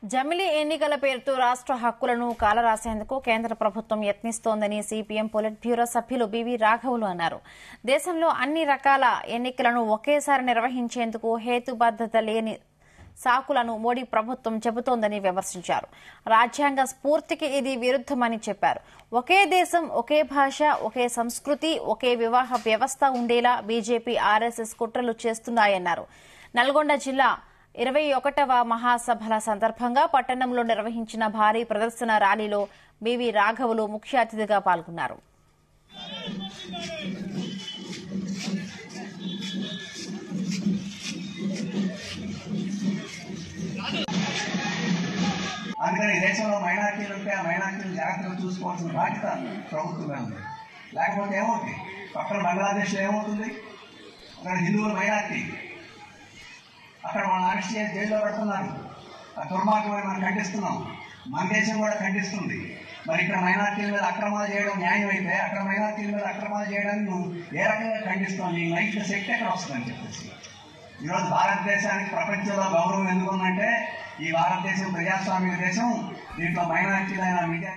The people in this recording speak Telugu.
జమిలీ ఎన్నికల పేరుతో రాష్ట్ర హక్కులను కాలరాసేందుకు కేంద్ర ప్రభుత్వం యత్నిస్తోందని సిపిఎం పొలిట్ బ్యూరో సభ్యులు బివి రాఘవులు అన్నారు. దేశంలో అన్ని రకాల ఎన్నికలను ఒకేసారి నిర్వహించేందుకు హేతుబద్దత లేని సాకులను మోడీ ప్రభుత్వం చెబుతోందని విమర్శించారు. రాజ్యాంగ స్ఫూర్తికి ఇది విరుద్దమని చెప్పారు. ఒకే దేశం, ఒకే భాష, ఒకే సంస్కృతి, ఒకే వివాహ వ్యవస్థ ఉండేలా బీజేపీ, ఆర్ఎస్ఎస్ కుట్రలు చేస్తున్నాయన్నారు. నల్గొండ జిల్లా 21వ మహాసభల సందర్భంగా పట్టణంలో నిర్వహించిన భారీ ప్రదర్శన ర్యాలీలో బివి రాఘవులు ముఖ్య అతిథిగా పాల్గొన్నారు. అందుకని దేశంలో మైనార్టీలు ఉంటే ఆ మైనార్టీలు జాగ్రత్తగా చూసుకోవాల్సిన బాధ్యత ప్రభుత్వమే ఉంది. లేకపోతే ఏమవుతుంది? పక్కన బంగ్లాదేశ్లో ఏమవుతుంది? అక్కడ హిందువుల మైనార్టీ, అక్కడ వాళ్ళని అరెస్ట్ చేసి జైల్లో పెడుతున్నారు. ఆ దుర్మార్గమని మనం ఖండిస్తున్నాం. మన దేశం కూడా ఖండిస్తుంది. మరి ఇక్కడ మైనార్టీల మీద అక్రమాలు చేయడం న్యాయం అయితే అక్కడ మైనార్టీల మీద అక్రమాలు చేయడానికి నువ్వు ఏ రకంగా ఖండిస్తున్నావు? నీ నైతిక శక్తి ఎక్కడ వస్తుందని చెప్పేసి ఈరోజు భారతదేశానికి ప్రపంచంలో గౌరవం ఎందుకుందంటే ఈ భారతదేశం ప్రజాస్వామ్య దేశం. దీంట్లో మైనార్టీలైన మీడియా